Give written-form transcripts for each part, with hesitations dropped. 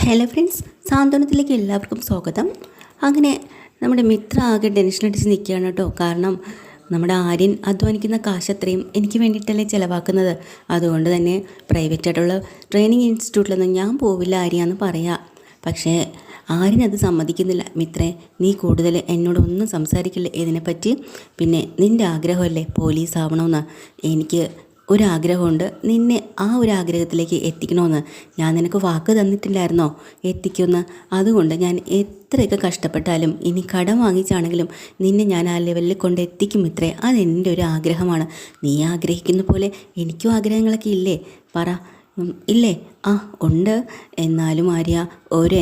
Hello friends, സാന്ത്വനത്തിലേക്ക് എല്ലാവർക്കും സ്വാഗതം. അങ്ങനെ നമ്മുടെ മിത്ര ആകെ ടെൻഷനടിച്ച് നിൽക്കുകയാണ് കേട്ടോ. കാരണം നമ്മുടെ ആര്യൻ അധ്വാനിക്കുന്ന കാശ് അത്രയും എനിക്ക് വേണ്ടിയിട്ടല്ലേ ചിലവാക്കുന്നത്. അതുകൊണ്ട് തന്നെ പ്രൈവറ്റായിട്ടുള്ള ട്രെയിനിങ് ഇൻസ്റ്റിറ്റ്യൂട്ടിലൊന്നും ഞാൻ പോവില്ല ആര്യാന്ന് പറയാം. പക്ഷേ ആര്യനത് സമ്മതിക്കുന്നില്ല. മിത്രേ, നീ കൂടുതൽ എന്നോടൊന്നും സംസാരിക്കില്ല ഇതിനെപ്പറ്റി. പിന്നെ നിൻ്റെ ആഗ്രഹമല്ലേ പോലീസ് ആവണമെന്ന്. എനിക്ക് ഒരാഗ്രഹമുണ്ട്, നിന്നെ ആ ഒരു ആഗ്രഹത്തിലേക്ക് എത്തിക്കണമെന്ന്. ഞാൻ നിനക്ക് വാക്ക് തന്നിട്ടില്ലായിരുന്നോ എത്തിക്കുമെന്ന്? അതുകൊണ്ട് ഞാൻ എത്രയൊക്കെ കഷ്ടപ്പെട്ടാലും ഇനി കടം വാങ്ങിച്ചാണെങ്കിലും നിന്നെ ഞാൻ ആ ലെവലിൽ കൊണ്ട് എത്തിക്കും ഇത്രേ. അതെൻ്റെ ഒരു ആഗ്രഹമാണ്. നീ ആഗ്രഹിക്കുന്ന പോലെ എനിക്കും ആഗ്രഹങ്ങളൊക്കെ ഇല്ലേ? പറ. ഇല്ലേ? ആ ഉണ്ട്. എന്നാലും ആര്യ,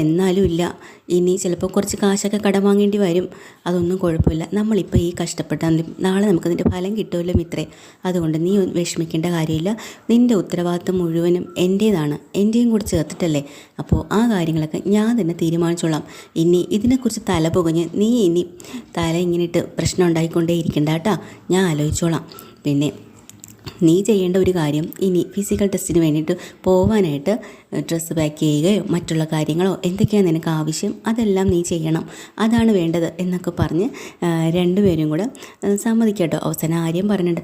എന്നാലും ഇല്ല. ഇനി ചിലപ്പോൾ കുറച്ച് കാശൊക്കെ കടം വാങ്ങേണ്ടി വരും. അതൊന്നും കുഴപ്പമില്ല. നമ്മളിപ്പോൾ ഈ കഷ്ടപ്പെട്ടാലും നാളെ നമുക്കതിൻ്റെ ഫലം കിട്ടുമല്ലോ മിത്രേ. അതുകൊണ്ട് നീ വിഷമിക്കേണ്ട കാര്യമില്ല. നിൻ്റെ ഉത്തരവാദിത്വം മുഴുവനും എൻ്റേതാണ്. എൻ്റെയും കൂടി ചേർത്തിട്ടല്ലേ. അപ്പോൾ ആ കാര്യങ്ങളൊക്കെ ഞാൻ തന്നെ തീരുമാനിച്ചോളാം. ഇനി ഇതിനെക്കുറിച്ച് തല പുകഞ്ഞ് നീ ഇനി തല ഇങ്ങനെ ഇട്ട് പ്രശ്നം ഉണ്ടായിക്കൊണ്ടേ ഇരിക്കണ്ട കേട്ടോ. ഞാൻ ആലോചിച്ചോളാം. പിന്നെ നീ ചെയ്യേണ്ട ഒരു കാര്യം, ഇനി ഫിസിക്കൽ ടെസ്റ്റിന് വേണ്ടിയിട്ട് പോകാനായിട്ട് ഡ്രസ്സ് പാക്ക് ചെയ്യുകയോ മറ്റുള്ള കാര്യങ്ങളോ എന്തൊക്കെയാണ് നിനക്ക് ആവശ്യം അതെല്ലാം നീ ചെയ്യണം. അതാണ് വേണ്ടത് എന്നൊക്കെ പറഞ്ഞ് രണ്ടുപേരും കൂടെ സമ്മതിക്കട്ടോ. അവസാനം ആര്യം പറഞ്ഞിട്ട്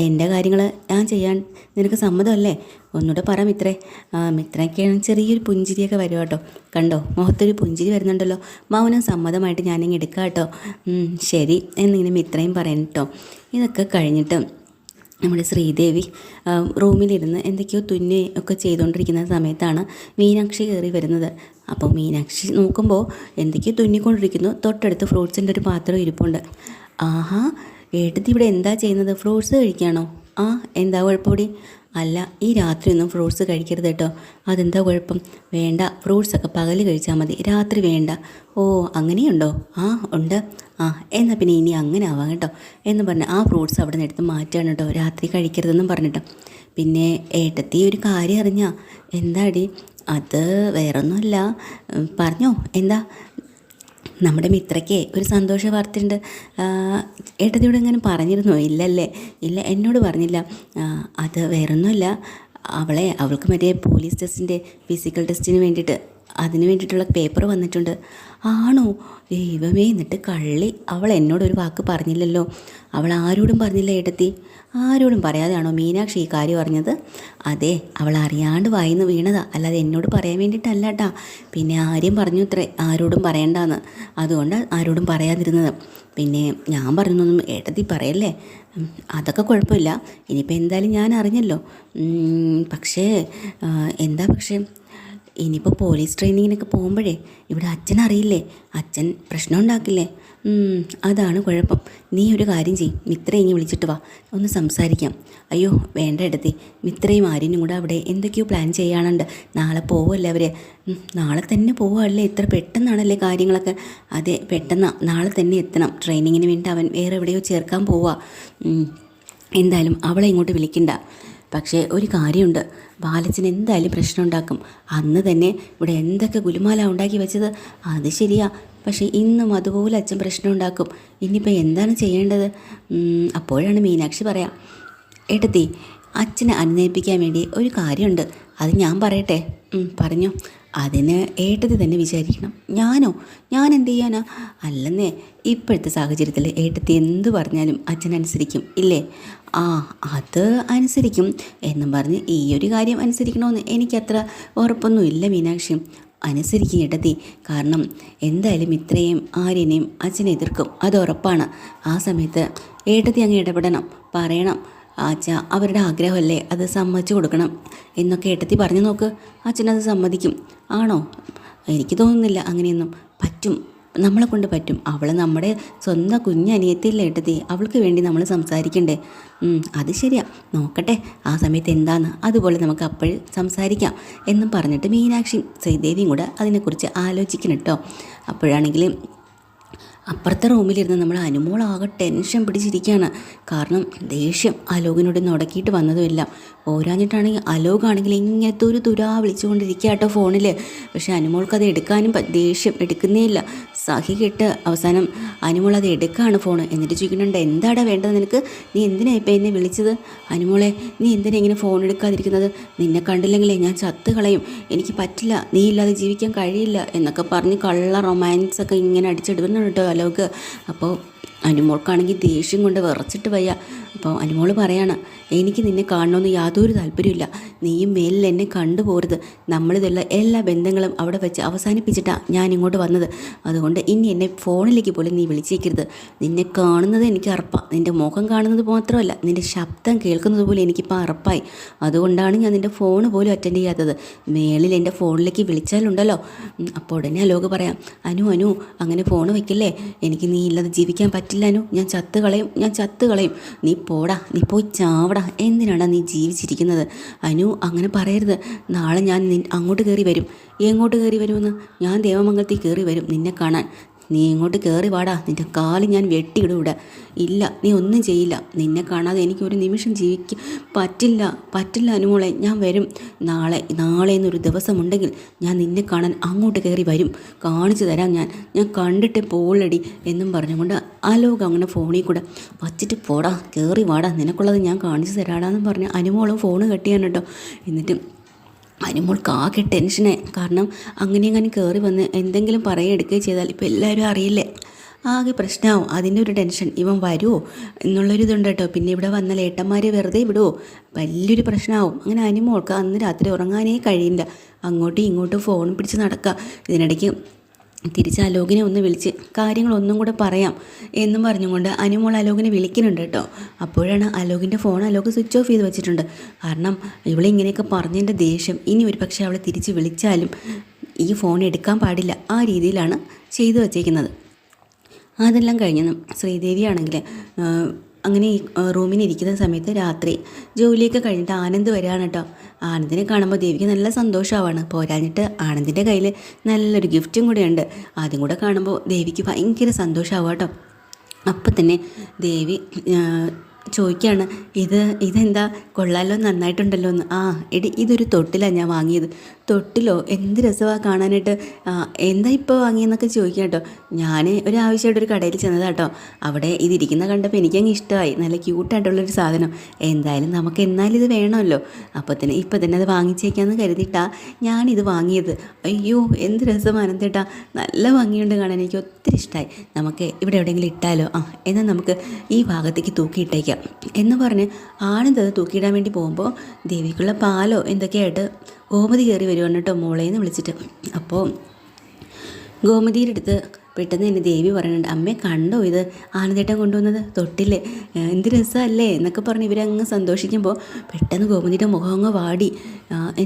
എൻ്റെ കാര്യങ്ങൾ ഞാൻ ചെയ്യാൻ നിനക്ക് സമ്മതമല്ലേ? ഒന്നുകൂടെ പറ മിത്രേ. മിത്രയ്ക്കാണ് ചെറിയൊരു പുഞ്ചിരിയൊക്കെ വരും കേട്ടോ. കണ്ടോ, മുഖത്തൊരു പുഞ്ചിരി വരുന്നുണ്ടല്ലോ. മൗനം സമ്മതമായിട്ട് ഞാനിങ്ങനെ എടുക്കാം കേട്ടോ. ശരി എന്നിങ്ങനെ മിത്രയും പറയണം കേട്ടോ. ഇതൊക്കെ കഴിഞ്ഞിട്ട് നമ്മുടെ ശ്രീദേവി റൂമിലിരുന്ന് എന്തൊക്കെയോ ഒക്കെ ചെയ്തുകൊണ്ടിരിക്കുന്ന സമയത്താണ് മീനാക്ഷി കയറി വരുന്നത്. അപ്പോൾ മീനാക്ഷി നോക്കുമ്പോൾ എന്തൊക്കെയോ തുന്നിക്കൊണ്ടിരിക്കുന്നു. തൊട്ടടുത്ത് ഫ്രൂട്ട്സിൻ്റെ ഒരു പാത്രം ഇരിപ്പുണ്ട്. ആഹാ, ഏട്ടത്തി ഇവിടെ എന്താ ചെയ്യുന്നത്? ഫ്രൂട്ട്സ് കഴിക്കുകയാണോ? ആ, എന്താ കുഴപ്പമൂടി? അല്ല, ഈ രാത്രിയൊന്നും ഫ്രൂട്ട്സ് കഴിക്കരുത് കേട്ടോ. അതെന്താ കുഴപ്പം? വേണ്ട, ഫ്രൂട്ട്സൊക്കെ പകൽ കഴിച്ചാൽ മതി, രാത്രി വേണ്ട. ഓ, അങ്ങനെയുണ്ടോ? ആ ഉണ്ട്. ആ, എന്നാൽ പിന്നെ ഇനി അങ്ങനെ ആവാം കേട്ടോ എന്ന് പറഞ്ഞ് ആ ഫ്രൂട്ട്സ് അവിടെ നിന്ന് എടുത്ത് മാറ്റുകയാണ് കേട്ടോ. രാത്രി കഴിക്കരുതെന്നും പറഞ്ഞിട്ട്. പിന്നെ ഏട്ടത്തി ഒരു കാര്യം അറിഞ്ഞാ? എന്താടി? അത് വേറൊന്നുമല്ല. പറഞ്ഞോ, എന്താ? നമ്മുടെ മിത്രയ്ക്ക് ഒരു സന്തോഷ വാർത്തയുണ്ട്. ഏട്ടത്തിയോട് എങ്ങനെ പറഞ്ഞിരുന്നോ? ഇല്ലല്ലേ? ഇല്ല, എന്നോട് പറഞ്ഞില്ല. അത് വേറൊന്നുമല്ല. അവൾക്ക് മറ്റേ പോലീസ് ടെസ്റ്റിൻ്റെ ഫിസിക്കൽ ടെസ്റ്റിന് വേണ്ടിയിട്ട് അതിന് വേണ്ടിയിട്ടുള്ള പേപ്പർ വന്നിട്ടുണ്ട്. ആണോ? ദൈവമേ, എന്നിട്ട് കള്ളി അവൾ എന്നോടൊരു വാക്ക് പറഞ്ഞില്ലല്ലോ. അവൾ ആരോടും പറഞ്ഞില്ല ഏട്ടത്തി? ആരോടും പറയാതെയാണോ മീനാക്ഷി ഈ കാര്യം അറിഞ്ഞത്? അതെ, അവൾ അറിയാണ്ട് വായിന്ന് വീണതാ, അല്ലാതെ എന്നോട് പറയാൻ വേണ്ടിയിട്ടല്ല കേട്ടാ. പിന്നെ ആര്യം പറഞ്ഞു ഇത്രേ ആരോടും പറയണ്ടാന്ന്. അതുകൊണ്ട് ആരോടും പറയാതിരുന്നത്. പിന്നെ ഞാൻ പറഞ്ഞൊന്നും ഏട്ടത്തി പറയല്ലേ. അതൊക്കെ കുഴപ്പമില്ല. ഇനിയിപ്പോൾ എന്തായാലും ഞാൻ അറിഞ്ഞല്ലോ. പക്ഷേ എന്താ പക്ഷേ? ഇനിയിപ്പോൾ പോലീസ് ട്രെയിനിങ്ങിനൊക്കെ പോകുമ്പോഴേ ഇവിടെ അച്ഛനറിയില്ലേ? അച്ഛൻ പ്രശ്നം ഉണ്ടാക്കില്ലേ? അതാണ് കുഴപ്പം. നീ ഒരു കാര്യം ചെയ്യും, മിത്രയെ ഇനി വിളിച്ചിട്ട് വാ, ഒന്ന് സംസാരിക്കാം. അയ്യോ വേണ്ട എടുത്തി, മിത്രയും ആര്യനും കൂടെ അവിടെ എന്തൊക്കെയോ പ്ലാൻ ചെയ്യാനുണ്ട്. നാളെ പോവല്ലേ അവർ? നാളെ തന്നെ പോവുകയല്ലേ? ഇത്ര പെട്ടെന്നാണല്ലേ കാര്യങ്ങളൊക്കെ? അതെ, പെട്ടെന്ന് നാളെ തന്നെ എത്തണം. ട്രെയിനിങ്ങിന് വേണ്ടി അവൻ വേറെ എവിടെയോ ചേർക്കാൻ പോവുക. എന്തായാലും അവളെ ഇങ്ങോട്ട് വിളിക്കണ്ട. പക്ഷേ ഒരു കാര്യമുണ്ട്, ബാലച്ചൻ എന്തായാലും പ്രശ്നം ഉണ്ടാക്കും. അന്ന് തന്നെ ഇവിടെ എന്തൊക്കെ ഗുലുമാല ഉണ്ടാക്കി വെച്ചത് അത് ശരിയാ. പക്ഷേ ഇന്നും അതുപോലെ അച്ഛൻ പ്രശ്നം ഉണ്ടാക്കും. ഇനിയിപ്പോൾ എന്താണ് ചെയ്യേണ്ടത്? അപ്പോഴാണ് മീനാക്ഷി പറയാം, ഏട്ടത്തി, അച്ഛനെ അനുനയിപ്പിക്കാൻ വേണ്ടി ഒരു കാര്യമുണ്ട്. അത് ഞാൻ പറയട്ടെ? പറഞ്ഞോ. അതിന് ഏട്ടത്തി തന്നെ വിചാരിക്കണം. ഞാനോ? ഞാൻ എന്ത് ചെയ്യാനാ? അല്ലെന്നേ, ഇപ്പോഴത്തെ സാഹചര്യത്തിൽ ഏട്ടത്തി എന്ത് പറഞ്ഞാലും അച്ഛൻ അനുസരിക്കും ഇല്ലേ? ആ, അത് അനുസരിക്കും എന്നും പറഞ്ഞ് ഈ ഒരു കാര്യം അനുസരിക്കണമെന്ന് എനിക്കത്ര ഉറപ്പൊന്നുമില്ല മീനാക്ഷി. അനുസരിക്കും ഏട്ടത്തി. കാരണം എന്തായാലും ഇത്രയും ആര്യനെയും അച്ഛനെ എതിർക്കും, അത് ഉറപ്പാണ്. ആ സമയത്ത് ഏട്ടത്തി അങ്ങ് ഇടപെടണം, പറയണം. അച്ഛാ, അവരുടെ ആഗ്രഹമല്ലേ, അത് സമ്മതിച്ചു കൊടുക്കണം എന്നൊക്കെ ഏട്ടത്തി പറഞ്ഞു നോക്ക്. അച്ഛനത് സമ്മതിക്കും. ആണോ? എനിക്ക് തോന്നുന്നില്ല അങ്ങനെയൊന്നും. പറ്റും, നമ്മളെ കൊണ്ട് പറ്റും. അവൾ നമ്മുടെ സ്വന്തം കുഞ്ഞനിയത്തില്ലേ ഏട്ടത്തി? അവൾക്ക് വേണ്ടി നമ്മൾ സംസാരിക്കണ്ടേ? അത് ശരിയാ, നോക്കട്ടെ ആ സമയത്ത് എന്താന്ന്, അതുപോലെ നമുക്ക് അപ്പോഴും സംസാരിക്കാം എന്നും പറഞ്ഞിട്ട് മീനാക്ഷി ശ്രീദേവിയും കൂടെ അതിനെക്കുറിച്ച് ആലോചിക്കണം കേട്ടോ. അപ്പോഴാണെങ്കിൽ അപ്പുറത്തെ റൂമിലിരുന്ന് നമ്മൾ അനുമോളാകെ ടെൻഷൻ പിടിച്ചിരിക്കുകയാണ്. കാരണം ദേഷ്യം അലോകിനോട് നുടക്കിയിട്ട് വന്നതുമില്ല. പോരാഞ്ഞിട്ടാണെങ്കിൽ അലോകാണെങ്കിൽ ഇങ്ങനെ തുരാ വിളിച്ചുകൊണ്ടിരിക്കുക കേട്ടോ ഫോണിൽ. പക്ഷേ അനുമോൾക്ക് അത് എടുക്കാനും ദേഷ്യം എടുക്കുന്നേ ഇല്ല. സഹി കെട്ട് അവസാനം അനുമോൾ അത് എടുക്കുകയാണ് ഫോണ്. എന്നിട്ട് ചോദിക്കുന്നുണ്ട്, എന്താടാ വേണ്ടത് നിനക്ക്? നീ എന്തിനാ ഇപ്പം എന്നെ വിളിച്ചത്? അനുമോളെ, നീ എന്തിനാ ഇങ്ങനെ ഫോൺ എടുക്കാതിരിക്കുന്നത്? നിന്നെ കണ്ടില്ലെങ്കിലേ ഞാൻ ചത്ത് കളയും. എനിക്ക് പറ്റില്ല, നീ ഇല്ലാതെ ജീവിക്കാൻ കഴിയില്ല എന്നൊക്കെ പറഞ്ഞ് കള്ള റൊമാൻസൊക്കെ ഇങ്ങനെ അടിച്ചെടുക്കുന്നുണ്ട് കേട്ടോ അലോക്. അപ്പോൾ അനുമോൾക്കാണെങ്കിൽ ദേഷ്യം കൊണ്ട് വിറച്ചിട്ട് വയ്യ. അപ്പോൾ അനുമോൾ പറയാണ്, എനിക്ക് നിന്നെ കാണണമെന്ന് യാതൊരു താല്പര്യമില്ല. നീയും മേലിൽ എന്നെ കണ്ടുപോരുത്. നമ്മളിതെല്ലാം എല്ലാ ബന്ധങ്ങളും അവിടെ വെച്ച് അവസാനിപ്പിച്ചിട്ടാണ് ഞാൻ ഇങ്ങോട്ട് വന്നത്. അതുകൊണ്ട് ഇനി എന്നെ ഫോണിലേക്ക് പോലും നീ വിളിച്ചേക്കരുത്. നിന്നെ കാണുന്നത് എനിക്ക് അറപ്പാണ്. നിൻ്റെ മുഖം കാണുന്നത് മാത്രമല്ല, നിൻ്റെ ശബ്ദം കേൾക്കുന്നത് പോലും എനിക്കിപ്പോൾ അറപ്പായി. അതുകൊണ്ടാണ് ഞാൻ നിൻ്റെ ഫോൺ പോലും അറ്റൻഡ് ചെയ്യാത്തത്. മേലിൽ എൻ്റെ ഫോണിലേക്ക് വിളിച്ചാലുണ്ടല്ലോ. അപ്പോൾ ഉടനെ അലോക് പറയാം, അനു അങ്ങനെ ഫോൺ വയ്ക്കല്ലേ. എനിക്ക് നീ ഇല്ലാതെ ജീവിക്കാൻ പറ്റില്ല അനു. ഞാൻ ചത്ത് കളയും. നീ പോടാ, നീ പോയി ചാവടാ. എന്തിനാടാ നീ ജീവിച്ചിരിക്കുന്നത്? അനു അങ്ങനെ പറയരുത്. നാളെ ഞാൻ അങ്ങോട്ട് കയറി വരും. എങ്ങോട്ട് കയറി വരുമെന്ന്? ഞാൻ ദേവമംഗലത്തിൽ കയറി വരും നിന്നെ കാണാൻ. നീ ഇങ്ങോട്ട് കയറി വാടാ. നിൻ്റെ കാല് ഞാൻ വെട്ടിയിടും ഇവിടെ. ഇല്ല, നീ ഒന്നും ചെയ്യില്ല. നിന്നെ കാണാതെ എനിക്ക് ഒരു നിമിഷം ജീവിക്കാൻ പറ്റില്ല അനുമോളെ. ഞാൻ വരും. നാളെ എന്നൊരു ദിവസമുണ്ടെങ്കിൽ ഞാൻ നിന്നെ കാണാൻ അങ്ങോട്ട് കയറി വരും. കാണിച്ചു തരാം ഞാൻ കണ്ടിട്ട് പോളടി എന്നും പറഞ്ഞുകൊണ്ട് അലോക് അങ്ങനെ ഫോണിൽ കൂടെ വച്ചിട്ട് പോടാ, കയറി വാടാ, നിനക്കുള്ളത് ഞാൻ കാണിച്ചു തരാടാന്ന് പറഞ്ഞ് അനുമോളും ഫോണ് കെട്ടിയാണ് കേട്ടോ. എന്നിട്ട് അനുമോൾക്ക് ആകെ ടെൻഷനായി. കാരണം അങ്ങനെ കയറി വന്ന് എന്തെങ്കിലും പറയുകയും ചെയ്താൽ ഇപ്പോൾ എല്ലാവരും അറിയില്ലേ, ആകെ പ്രശ്നമാവും. അതിൻ്റെ ഒരു ടെൻഷൻ. ഇവൻ വരുമോ എന്നുള്ളൊരിതുണ്ട് കേട്ടോ. പിന്നെ ഇവിടെ വന്ന ഏട്ടന്മാർ വെറുതെ വിടുമോ? വലിയൊരു പ്രശ്നമാവും. അങ്ങനെ അനുമോൾക്ക് അന്ന് രാത്രി ഉറങ്ങാനേ കഴിയില്ല. അങ്ങോട്ടും ഇങ്ങോട്ടും ഫോൺ പിടിച്ച് നടക്കുക. ഇതിനിടയ്ക്ക് തിരിച്ച് അലോകിനെ ഒന്ന് വിളിച്ച് കാര്യങ്ങളൊന്നും കൂടെ പറയാം എന്നും പറഞ്ഞുകൊണ്ട് അനുമോൾ അലോകിനെ വിളിക്കുന്നുണ്ട് കേട്ടോ. അപ്പോഴാണ് അലോകിൻ്റെ ഫോൺ അലോക് സ്വിച്ച് ഓഫ് ചെയ്ത് വെച്ചിട്ടുണ്ട്. കാരണം ഇവളിങ്ങനെയൊക്കെ പറഞ്ഞതിൻ്റെ ദേഷ്യം. ഇനി ഒരു പക്ഷേ അവളെ തിരിച്ച് വിളിച്ചാലും ഈ ഫോൺ എടുക്കാൻ പാടില്ല, ആ രീതിയിലാണ് ചെയ്തു വച്ചേക്കുന്നത്. അതെല്ലാം കഴിഞ്ഞ് ശ്രീദേവിയാണെങ്കിൽ അങ്ങനെ ഈ റൂമിനിരിക്കുന്ന സമയത്ത് രാത്രി ജോലിയൊക്കെ കഴിഞ്ഞിട്ട് ആനന്ദ് വരികയാണ് കേട്ടോ. ആനന്ദിനെ കാണുമ്പോൾ ദേവിക്ക് നല്ല സന്തോഷമാവാണ്. പോരാഞ്ഞിട്ട് ആനന്ദിൻ്റെ കയ്യിൽ നല്ലൊരു ഗിഫ്റ്റും കൂടെയുണ്ട്. അതും കൂടെ കാണുമ്പോൾ ദേവിക്ക് ഭയങ്കര സന്തോഷമാവും കേട്ടോ. അപ്പം തന്നെ ദേവി ചോദിക്കുകയാണ്, ഇതെന്താ കൊള്ളാലോ, നന്നായിട്ടുണ്ടല്ലോ എന്ന്. എടി ഇതൊരു തൊട്ടിലാണ് ഞാൻ വാങ്ങിയത്. തൊട്ടിലോ? എന്ത് രസമാണ് കാണാനായിട്ട്. എന്താ ഇപ്പോൾ വാങ്ങിയെന്നൊക്കെ ചോദിക്കാം കേട്ടോ. ഞാൻ ഒരാവശ്യമായിട്ടൊരു കടയിൽ ചെന്നതാണ് കേട്ടോ. അവിടെ ഇതിരിക്കുന്ന കണ്ടപ്പോൾ എനിക്കങ്ങ് ഇഷ്ടമായി. നല്ല ക്യൂട്ടായിട്ടുള്ളൊരു സാധനം. എന്തായാലും നമുക്ക് എന്നാലും ഇത് വേണമല്ലോ. ഇപ്പം തന്നെ അത് വാങ്ങിച്ചേക്കാമെന്ന് കരുതിയിട്ടാണ് ഞാനിത് വാങ്ങിയത്. അയ്യോ എന്ത് രസം ആനന്ദേട്ടാ, നല്ല ഭംഗിയുണ്ട് കാണാൻ. എനിക്ക് ഒത്തിരി ഇഷ്ടമായി. നമുക്ക് ഇവിടെ എവിടെയെങ്കിലും ഇട്ടാലോ? എന്നാൽ നമുക്ക് ഈ ഭാഗത്തേക്ക് തൂക്കിയിട്ടേക്കാം എന്ന് പറഞ്ഞ് ആനന്ദ് അത് തൂക്കിയിടാൻ വേണ്ടി പോകുമ്പോൾ ദേവിക്കുള്ള പാലോ എന്തൊക്കെയായിട്ട് ഗോമതി കയറി വരുവാണ് കേട്ടോ, മോളേന്ന് വിളിച്ചിട്ട്. അപ്പോൾ ഗോമതിയുടെ അടുത്ത് പെട്ടെന്ന് തന്നെ ദേവി പറയുന്നുണ്ട്, അമ്മേ കണ്ടോ ഇത് ആനന്ദേട്ടൻ കൊണ്ടുവന്നത് തൊട്ടില്ലേ, എന്ത് രസമല്ലേ എന്നൊക്കെ പറഞ്ഞ് ഇവരങ്ങ് സന്തോഷിക്കുമ്പോൾ പെട്ടെന്ന് ഗോമതിയുടെ മുഖം അങ്ങ് വാടി.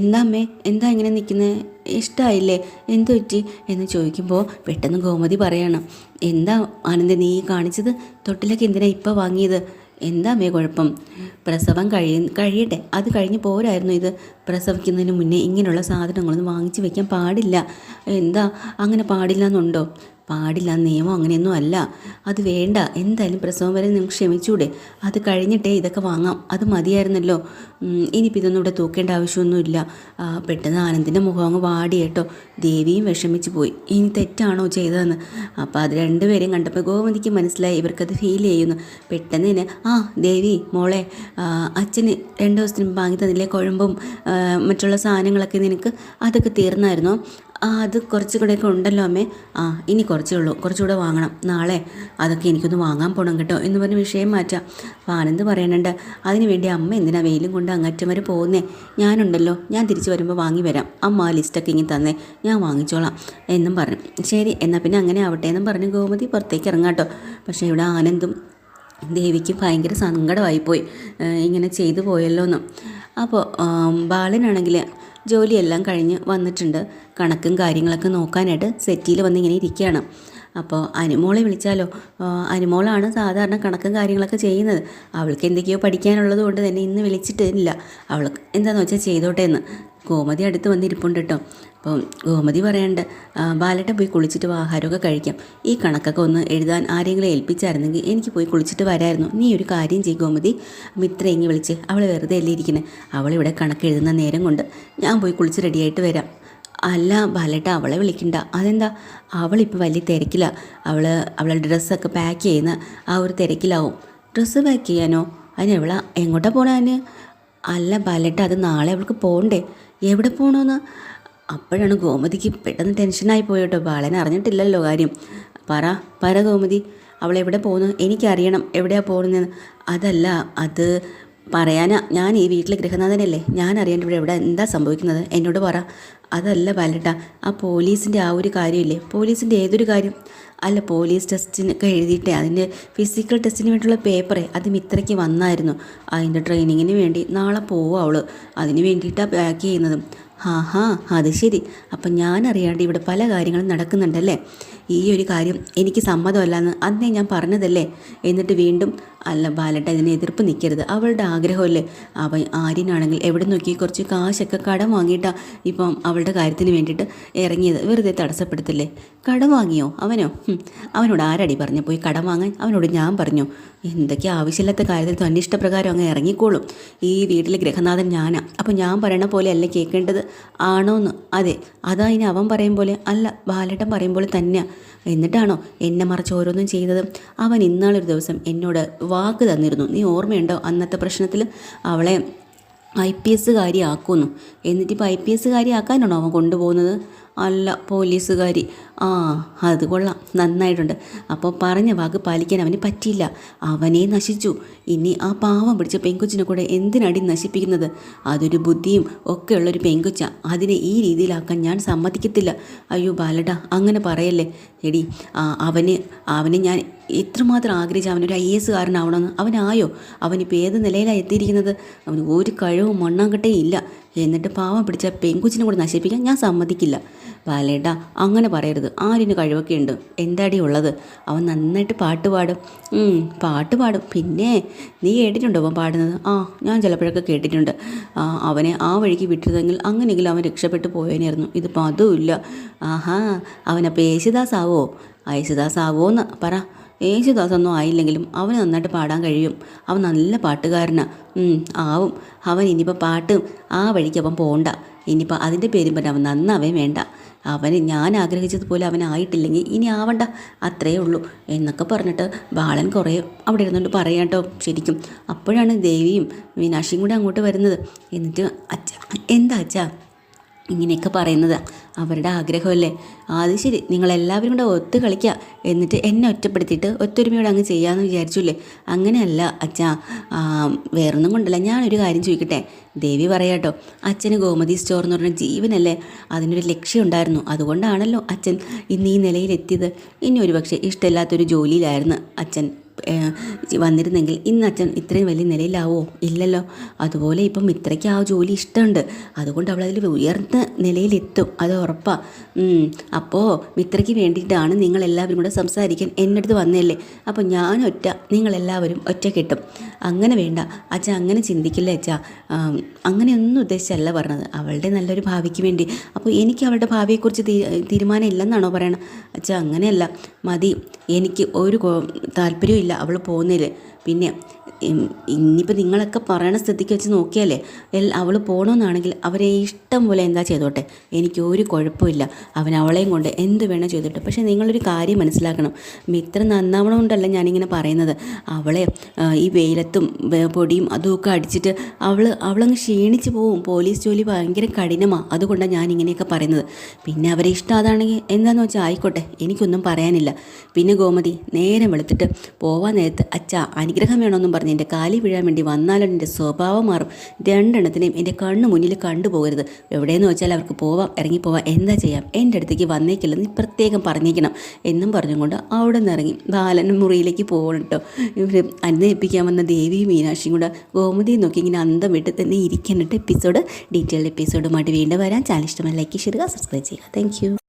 എന്താ അമ്മേ, എന്താ ഇങ്ങനെ നിൽക്കുന്നത്, ഇഷ്ടമായില്ലേ, എന്ത് പറ്റി എന്ന് ചോദിക്കുമ്പോൾ പെട്ടെന്ന് ഗോമതി പറയണം, എന്താ ആനന്ദ് നീ കാണിച്ചത്, തൊട്ടിലൊക്കെ എന്തിനാ ഇപ്പോൾ വാങ്ങിയത്, എന്താ അമ്മേ കുഴപ്പം, പ്രസവം കഴിയട്ടെ, അത് കഴിഞ്ഞ് പോരായിരുന്നു ഇത്, പ്രസവിക്കുന്നതിന് മുന്നേ ഇങ്ങനെയുള്ള സാധനങ്ങളൊന്നും വാങ്ങിച്ച് വയ്ക്കാൻ പാടില്ല, എന്താ അങ്ങനെ പാടില്ല എന്നുണ്ടോ, പാടില്ല നിയമം അങ്ങനെയൊന്നും അല്ല, അത് വേണ്ട, എന്തായാലും പ്രസവം വരെ നിങ്ങൾക്ക് ക്ഷമിച്ചൂടെ, അത് കഴിഞ്ഞിട്ടേ ഇതൊക്കെ വാങ്ങാം, അത് മതിയായിരുന്നല്ലോ, ഇനിയിപ്പോൾ ഇതൊന്നും ഇവിടെ തൂക്കേണ്ട ആവശ്യമൊന്നുമില്ല. പെട്ടെന്ന് ആനന്ദിൻ്റെ മുഖം അങ്ങ് വാടി കേട്ടോ. ദേവിയും വിഷമിച്ച് പോയി, ഇനി തെറ്റാണോ ചെയ്തതെന്ന്. അപ്പോൾ അത് രണ്ടുപേരെയും കണ്ടപ്പോൾ ഗോമതിക്ക് മനസ്സിലായി ഇവർക്കത് ഫീൽ ചെയ്യുന്നു. പെട്ടെന്ന് തന്നെ ദേവി മോളെ, അച്ഛന് 2 ദിവസത്തിന് വാങ്ങി തന്നില്ലേ കുഴമ്പും മറ്റുള്ള സാധനങ്ങളൊക്കെ, നിനക്ക് അതൊക്കെ തീർന്നായിരുന്നോ, അത് കുറച്ചുകൂടെയൊക്കെ ഉണ്ടല്ലോ അമ്മേ, ഇനി കുറച്ചേ ഉള്ളൂ, കുറച്ചുകൂടെ വാങ്ങണം, നാളെ അതൊക്കെ എനിക്കൊന്ന് വാങ്ങാൻ പോകണം കേട്ടോ എന്ന് പറഞ്ഞ് വിഷയം മാറ്റാം. അപ്പോൾ ആനന്ദ് പറയുന്നുണ്ട്, അതിന് വേണ്ടി അമ്മ എന്തിനാ വെയിലും കൊണ്ട് അങ്ങറ്റം വരെ പോകുന്നേ, ഞാനുണ്ടല്ലോ, ഞാൻ തിരിച്ച് വരുമ്പോൾ വാങ്ങി വരാം, അമ്മ ആ ലിസ്റ്റൊക്കെ ഇങ്ങനെ തന്നേ, ഞാൻ വാങ്ങിച്ചോളാം എന്നും പറഞ്ഞു. ശരി എന്നാൽ പിന്നെ അങ്ങനെ ആവട്ടെ എന്നും പറഞ്ഞ് ഗോമതി പുറത്തേക്ക് ഇറങ്ങാം കേട്ടോ. പക്ഷേ ഇവിടെ ആനന്ദും ദേവിക്ക് ഭയങ്കര സങ്കടമായിപ്പോയി, ഇങ്ങനെ ചെയ്തു പോയല്ലോ എന്ന്. അപ്പോൾ ബാലനാണെങ്കിൽ ജോലിയെല്ലാം കഴിഞ്ഞ് വന്നിട്ടുണ്ട്, കണക്കും കാര്യങ്ങളൊക്കെ നോക്കാനായിട്ട് സെറ്റിയിൽ വന്നിങ്ങനെ ഇരിക്കുകയാണ്. അപ്പോൾ അനുമോളെ വിളിച്ചാലോ, അനുമോളാണ് സാധാരണ കണക്കും കാര്യങ്ങളൊക്കെ ചെയ്യുന്നത്, അവൾക്ക് എന്തൊക്കെയോ പഠിക്കാനുള്ളത് കൊണ്ട് തന്നെ ഇന്ന് വിളിച്ചിട്ടില്ല, അവൾക്ക് എന്താണെന്ന് വെച്ചാൽ ചെയ്തോട്ടെ എന്ന്. ഗോമതി അടുത്ത് വന്നിരിപ്പുണ്ട് കേട്ടോ. അപ്പം ഗോമതി പറയണ്ട്, ബാലേട്ടൻ പോയി കുളിച്ചിട്ട് ആഹാരമൊക്കെ കഴിക്കാം. ഈ കണക്കൊക്കെ ഒന്ന് എഴുതാൻ ആരെങ്കിലും ഏൽപ്പിച്ചായിരുന്നെങ്കിൽ എനിക്ക് പോയി കുളിച്ചിട്ട് വരായിരുന്നു. നീ ഒരു കാര്യം ചെയ്യും ഗോമതി, മിത്ര ഇങ്ങി വിളിച്ച്, അവൾ വെറുതെ അല്ലേ ഇരിക്കുന്നത്, അവളിവിടെ കണക്ക് എഴുതുന്ന നേരം കൊണ്ട് ഞാൻ പോയി കുളിച്ച് റെഡിയായിട്ട് വരാം. അല്ല ബാലേട്ട, അവളെ വിളിക്കണ്ട. അതെന്താ? അവളിപ്പോൾ വലിയ തിരക്കില്ല. അവളുടെ ഡ്രസ്സൊക്കെ പാക്ക് ചെയ്യുന്ന ആ ഒരു തിരക്കിലാവും. ഡ്രസ്സ് പാക്ക് ചെയ്യാനോ? അതിന് എങ്ങോട്ടാണ് പോണതിന്? അല്ല ബാലേട്ട, അത് നാളെ അവൾക്ക് പോകണ്ടേ? എവിടെ പോകണമെന്ന്? അപ്പോഴാണ് ഗോമതിക്ക് പെട്ടെന്ന് ടെൻഷനായി പോയിട്ടോ. ബാലൻ അറിഞ്ഞിട്ടില്ലല്ലോ കാര്യം. പറ ഗോമതി, അവളെവിടെ പോകുന്നു? എനിക്കറിയണം എവിടെയാണ് പോകുന്നതെന്ന്. അതല്ല, അത് പറയാനാ. ഞാൻ ഈ വീട്ടിലെ ഗൃഹനാഥനല്ലേ, ഞാൻ അറിയേണ്ട ഇവിടെ എവിടെ എന്താ സംഭവിക്കുന്നത്, എന്നോട് പറ. അതല്ല ബാലേട്ട, ആ പോലീസിൻ്റെ ആ ഒരു കാര്യമില്ലേ? പോലീസിൻ്റെ ഏതൊരു കാര്യം? അല്ല, പോലീസ് ടെസ്റ്റിനൊക്കെ എഴുതിയിട്ടേ, അതിൻ്റെ ഫിസിക്കൽ ടെസ്റ്റിന് വേണ്ടിയുള്ള പേപ്പറേ അത് മിത്രയ്ക്ക് വന്നായിരുന്നു. അതിൻ്റെ ട്രെയിനിങ്ങിന് വേണ്ടി നാളെ പോവും അവൾ. അതിന് വേണ്ടിയിട്ടാണ് പാക്ക് ചെയ്യുന്നതും. അത് ശരി. അപ്പം ഞാൻ അറിയാണ്ട് ഇവിടെ പല കാര്യങ്ങളും നടക്കുന്നുണ്ടല്ലേ? ഈ ഒരു കാര്യം എനിക്ക് സമ്മതമല്ലെന്ന് അന്നേ ഞാൻ പറഞ്ഞതല്ലേ? എന്നിട്ട് വീണ്ടും അല്ല ബാലേട്ട, ഇതിന് എതിർപ്പ് നിൽക്കരുത്. അവളുടെ ആഗ്രഹമല്ലേ. ആര്യനാണെങ്കിൽ എവിടെ നോക്കി കുറച്ച് കാശൊക്കെ കടം വാങ്ങിയിട്ടാണ് ഇപ്പം അവളുടെ കാര്യത്തിന് വേണ്ടിയിട്ട് ഇറങ്ങിയത്. വെറുതെ തടസ്സപ്പെടുത്തില്ലേ? കടം വാങ്ങിയോ അവനോ? അവനോട് ആരടി പറഞ്ഞു പോയി കടം വാങ്ങാൻ? അവനോട് ഞാൻ പറഞ്ഞു. എന്തൊക്കെ ആവശ്യമില്ലാത്ത കാര്യത്തിൽ തന്നെ ഇഷ്ടപ്രകാരം അങ്ങ് ഇറങ്ങിക്കോളും. ഈ വീട്ടിലെ ഗൃഹനാഥൻ ഞാനാ. അപ്പോൾ ഞാൻ പറയണ പോലെ അല്ല കേൾക്കേണ്ടത്, ആണോന്ന്? അതെ, അതാ ഇനി അവൻ പറയും പോലെ അല്ല, ബാലേട്ടൻ പറയും പോലെ തന്നെയാണ്. എന്നിട്ടാണോ എന്നെ മറിച്ച് ഓരോന്നും ചെയ്തത്? അവൻ ഇന്നാളൊരു ദിവസം എന്നോട് വാക്ക് തന്നിരുന്നു. നീ ഓർമ്മയുണ്ടോ? അന്നത്തെ പ്രശ്നത്തിൽ അവളെ IPS ആക്കുമെന്നു. എന്നിട്ടിപ്പോൾ IPS ആക്കാനാണോ അവൻ കൊണ്ടുപോകുന്നത്? അല്ല, പോലീസുകാരി. അത് കൊള്ളാം, നന്നായിട്ടുണ്ട്. അപ്പോൾ പറഞ്ഞ വാക്ക് പാലിക്കാൻ അവന് പറ്റിയില്ല. അവനെ നശിച്ചു. ഇനി ആ പാവം പിടിച്ച പെങ്കൊച്ചിനെ കൂടെ എന്തിനടി നശിപ്പിക്കുന്നത്? അതൊരു ബുദ്ധിയും ഒക്കെ ഉള്ളൊരു പെങ്കൊച്ച. അതിനെ ഈ രീതിയിലാക്കാൻ ഞാൻ സമ്മതിക്കത്തില്ല. അയ്യോ ബാലട, അങ്ങനെ പറയല്ലേ. എടി, അവനെ ഞാൻ എത്രമാത്രം ആഗ്രഹിച്ച അവനൊരു IAS കാരനാവണമെന്ന്. അവനായോ? അവനിപ്പോൾ ഏത് നിലയിലാണ് എത്തിയിരിക്കുന്നത്? അവന് ഒരു കഴിവും മണ്ണാങ്കട്ടയും ഇല്ല. എന്നിട്ട് പാവം പിടിച്ച പെങ്കുച്ചിനെ കൂടെ നശിപ്പിക്കാൻ ഞാൻ സമ്മതിക്കില്ല. ബാലേട്ട, അങ്ങനെ പറയരുത്. ആരിന് കഴിവൊക്കെ ഉണ്ട്. എന്താടി ഉള്ളത്? അവൻ നന്നായിട്ട് പാട്ട് പാടും. പാട്ട് പാടും. പിന്നെ നീ കേട്ടിട്ടുണ്ടോ അവൻ പാടുന്നത്? ഞാൻ ചിലപ്പോഴൊക്കെ കേട്ടിട്ടുണ്ട്. അവനെ ആ വഴിക്ക് വിട്ടിരുന്നെങ്കിൽ അങ്ങനെയെങ്കിലും അവൻ രക്ഷപ്പെട്ടു പോയേനായിരുന്നു. ഇതിപ്പോൾ അതുമില്ല. അവനപ്പോൾ യേശുദാസ് ആവോ? യേശുദാസ് ആവോന്ന് പറ. യേശുദാസൊന്നും ആയില്ലെങ്കിലും അവന് നന്നായിട്ട് പാടാൻ കഴിയും. അവൻ നല്ല പാട്ടുകാരനാണ്. ആവും. അവൻ ഇനിയിപ്പോൾ പാട്ടും ആ വഴിക്ക് അവൻ പോകണ്ട. ഇനിയിപ്പോൾ അതിൻ്റെ പേരും പറഞ്ഞ് അവൻ നന്നാവേ വേണ്ട. അവന് ഞാൻ ആഗ്രഹിച്ചതുപോലെ അവനായിട്ടില്ലെങ്കിൽ ഇനി ആവണ്ട, അത്രയേ ഉള്ളൂ എന്നൊക്കെ പറഞ്ഞിട്ട് ബാലൻ കുറേ അവിടെ ഇരുന്നുകൊണ്ട് പറയാം കേട്ടോ. ശരിക്കും അപ്പോഴാണ് ദേവിയും മീനാക്ഷിയും കൂടെ അങ്ങോട്ട് വരുന്നത്. എന്നിട്ട് അച്ഛ, എന്താ അച്ഛാ ഇങ്ങനെയൊക്കെ പറയുന്നത്? അവരുടെ ആഗ്രഹമല്ലേ. അത് ശരി, നിങ്ങളെല്ലാവരും കൂടെ ഒത്തു കളിക്കുക, എന്നിട്ട് എന്നെ ഒറ്റപ്പെടുത്തിയിട്ട് ഒത്തൊരുമയോടെ അങ്ങ് ചെയ്യാമെന്ന് വിചാരിച്ചില്ലേ? അങ്ങനെയല്ല അച്ഛാ, വേറൊന്നും കൊണ്ടല്ല. ഞാനൊരു കാര്യം ചോദിക്കട്ടെ? ദേവി പറയാട്ടോ, അച്ഛന് ഗോമതി സ്റ്റോർ എന്ന് പറഞ്ഞ ജീവനല്ലേ, അതിനൊരു ലക്ഷ്യം ഉണ്ടായിരുന്നു. അതുകൊണ്ടാണല്ലോ അച്ഛൻ ഇന്ന് ഈ നിലയിലെത്തിയത്. ഇനി ഒരു പക്ഷേ ഇഷ്ടമില്ലാത്തൊരു ജോലിയിലായിരുന്നു അച്ഛൻ വന്നിരുന്നെങ്കിൽ ഇന്ന് അച്ഛൻ ഇത്രയും വലിയ നിലയിലാവോ? ഇല്ലല്ലോ. അതുപോലെ ഇപ്പം മിത്രയ്ക്ക് ആ ജോലി ഇഷ്ടമുണ്ട്. അതുകൊണ്ട് അവളതിൽ ഉയർന്ന നിലയിലെത്തും, അത് ഉറപ്പാണ്. അപ്പോൾ മിത്രയ്ക്ക് വേണ്ടിയിട്ടാണ് നിങ്ങളെല്ലാവരും കൂടെ സംസാരിക്കാൻ എൻ്റെ അടുത്ത് വന്നതല്ലേ. അപ്പോൾ ഞാൻ ഒറ്റ, നിങ്ങളെല്ലാവരും ഒറ്റ കിട്ടും. അങ്ങനെ വേണ്ട അച്ഛാ, അങ്ങനെ ചിന്തിക്കില്ല അച്ഛാ. അങ്ങനെയൊന്നും ഉദ്ദേശിച്ചല്ല പറഞ്ഞത്, അവളുടെ നല്ലൊരു ഭാവിക്ക് വേണ്ടി. അപ്പോൾ എനിക്ക് അവളുടെ ഭാവിയെക്കുറിച്ച് തീരുമാനം ഇല്ലെന്നാണോ പറയണത്? അച്ഛാ അങ്ങനെയല്ല, മതി. എനിക്ക് ഒരു താല്പര്യവും ഇല്ല അവൾ പോകുന്നതിൽ. പിന്നെ ഇനിയിപ്പോൾ നിങ്ങളൊക്കെ പറയണ സ്ഥിതിക്ക് വെച്ച് നോക്കിയാലേ അവൾ പോകണമെന്നാണെങ്കിൽ അവരെ ഇഷ്ടം പോലെ എന്താ ചെയ്തോട്ടെ, എനിക്ക് ഒരു കുഴപ്പമില്ല. അവൻ അവളെയും കൊണ്ട് എന്ത് വേണം ചെയ്തോട്ടെ. പക്ഷേ നിങ്ങളൊരു കാര്യം മനസ്സിലാക്കണം, മിത്ര നന്നാവണമുണ്ടല്ല ഞാനിങ്ങനെ പറയുന്നത്. അവളെ ഈ വെയിലത്തും പൊടിയും അതുമൊക്കെ അടിച്ചിട്ട് അവളങ്ങ് ക്ഷീണിച്ച് പോവും. പോലീസ് ജോലി ഭയങ്കര കഠിനമാണ്. അതുകൊണ്ടാണ് ഞാനിങ്ങനെയൊക്കെ പറയുന്നത്. പിന്നെ അവരെ ഇഷ്ടം അതാണെങ്കിൽ എന്താണെന്ന് വെച്ചാൽ ആയിക്കോട്ടെ, എനിക്കൊന്നും പറയാനില്ല. പിന്നെ ഗോമതി, നേരം വെളുത്തിട്ട് പോവാൻ നേരത്ത് അച്ഛാ അനുഗ്രഹം വേണമെന്നും പറഞ്ഞ് എൻ്റെ കാലി വീഴാൻ വേണ്ടി വന്നാലും എൻ്റെ സ്വഭാവം മാറും. രണ്ടെണ്ണത്തിനെയും എൻ്റെ കണ്ണ് മുന്നിൽ കണ്ടുപോകരുത്. എവിടെയെന്ന് വെച്ചാൽ അവർക്ക് പോവാം, ഇറങ്ങിപ്പോവാം, എന്താ ചെയ്യാം, എൻ്റെ അടുത്തേക്ക് വന്നേക്കില്ലെന്ന് പ്രത്യേകം പറഞ്ഞേക്കണം എന്നും പറഞ്ഞുകൊണ്ട് അവിടെ നിന്ന് ഇറങ്ങി ബാലൻ മുറിയിലേക്ക് പോകണം കേട്ടോ. ഇവർ അനുനയിപ്പിക്കാൻ വന്ന ദേവിയും മീനാക്ഷിയും കൂടെ ഗോമതിയെ നോക്കി ഇങ്ങനെ അന്തം വിട്ട് തന്നെ ഇരിക്കുന്നുണ്ട്. എപ്പിസോഡ് ഡീറ്റെയിൽഡ് എപ്പിസോഡുമായിട്ട് വീണ്ടും വരാൻ. ചാനൽ ഇഷ്ടമായി ലൈക്ക് ചെയ്യുക, സബ്സ്ക്രൈബ് ചെയ്യുക. Thank you.